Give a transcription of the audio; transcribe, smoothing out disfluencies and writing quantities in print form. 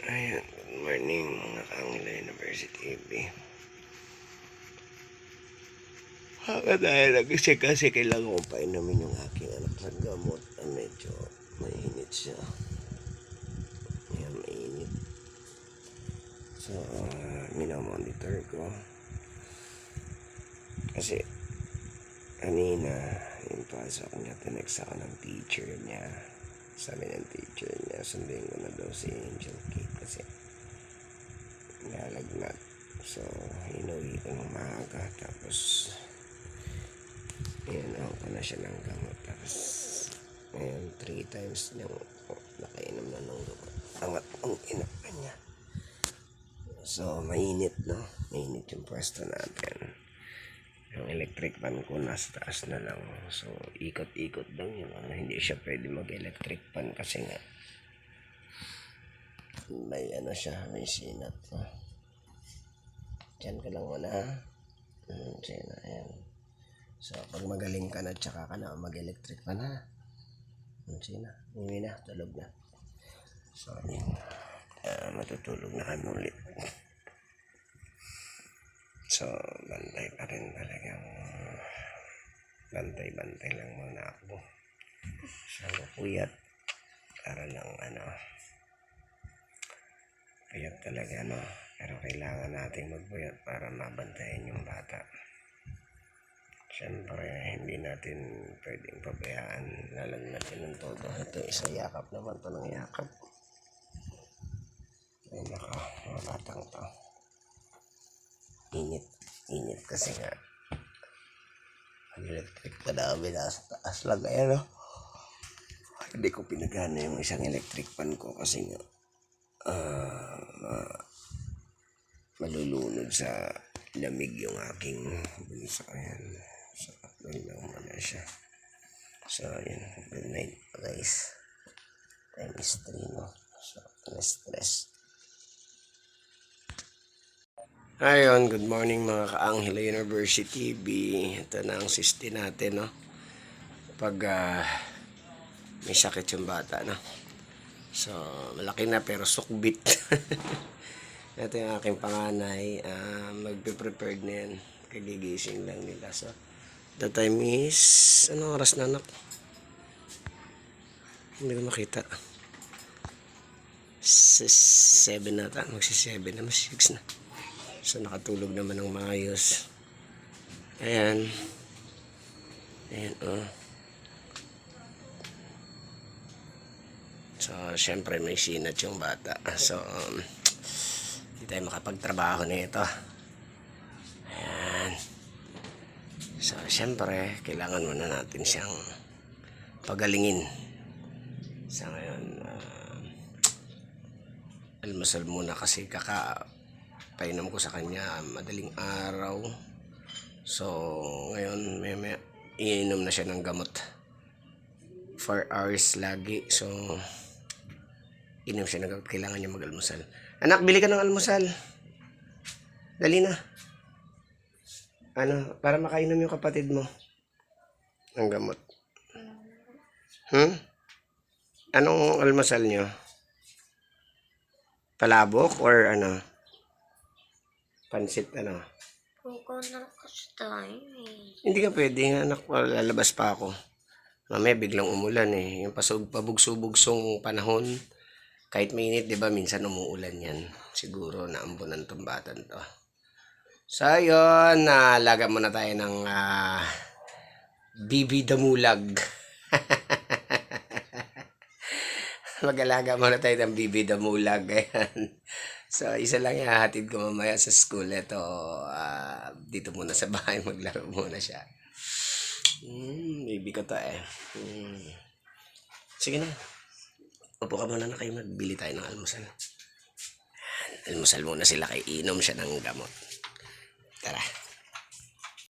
Ayan, good morning mga Kaangila University TV. Dahil nagising kasi kailangan kong painumin yung aking anak ng gamot. Medyo mainit siya. Ayan, mainit. So, minomonitor ko. Kasi, kanina, yung pasok niya, tinext ako ng teacher niya. Sabi ng teacher niya, sundin ko na daw si Angel Kate kasi nalagnat. So, inuwi ko ng maaga. Tapos, ayan, ako na siya ng gamot. Tapos, ayan, 3 times niyang nakainom na ng gamot. Angat ang inapa niya. So, mainit, no? Mainit yung pwesto natin. Yung electric fan ko nasa taas na lang. So, ikot-ikot lang yun. Hindi siya pwede mag-electric fan kasi nga may ano siya, may sinat. Diyan ka lang muna. Diyan na, ayan. So, pag magaling ka na, tsaka ka na mag-electric fan, ha? Diyan na, hindi na, tulog na. So, ayan. Matutulog na kami ulit. So, bantay pa rin talagang bantay-bantay lang muna ako. So, puyat para lang puyat talaga, no? Pero kailangan nating magpuyat para mabantayan yung bata. Siyempre, hindi natin pwedeng pabayaan, natin ng todo. Ito, isa yakap naman to ng yakap. Ay, naka, mga batang to. Init kasi nga electric pa dami nasa taas lang ayan, no? Hindi ko pinagana yung isang electric fan ko kasi nga malulunod sa lamig yung aking bulsa. Ayan, so doon lang muna siya. So ayan, good night guys. Time is 3, no? So stress. Ayun, good morning mga Kaanghila University TV. Ito na ang sisti natin, no? Pag may sakit yung bata, no? So, malaki na pero sukbit. Ito yung aking panganay. Magpe-prepared na yan. Kagigising lang nila. So, the time is, anong oras na, anak? Hindi ko makita. 7 na ta. Magsi-7 na, mas 6 na. So, nakatulog naman ng maayos. Ayan. Ayan, oh. So, syempre may sinat yung bata. So, hindi tayo makapagtrabaho nito. Ayan. So, syempre, kailangan muna natin siyang pagalingin. So, ngayon, almusal muna kasi painom ko sa kanya madaling araw. So ngayon may iinom na siya ng gamot 4 hours lagi. So inom siya ng gamot, kailangan niya mag-almusal. Anak, bili ka ng almusal, dali na, para makainom yung kapatid mo ng gamot. Anong almusal niyo? Palabok or pansit, Huwag na kasi tayo Hindi ka pwede, anak, lalabas pa ako. Mamaya biglang umulan eh. Yung pabugsong panahon, kahit mainit, di ba, minsan umuulan yan. Siguro naambunan tong batan to. So, yun, laga muna tayo ng Bibi Damulag. Mag-alaga muna tayo ng Bibi Damulag. Ayan. So, isa lang yung hatid ko mamaya sa school. Ito, dito muna sa bahay, maglaro muna siya. Baby ko to eh. Sige na. Upo ka muna na kayo, magbili tayo ng almusal. Almusal muna sila kay inom siya ng gamot.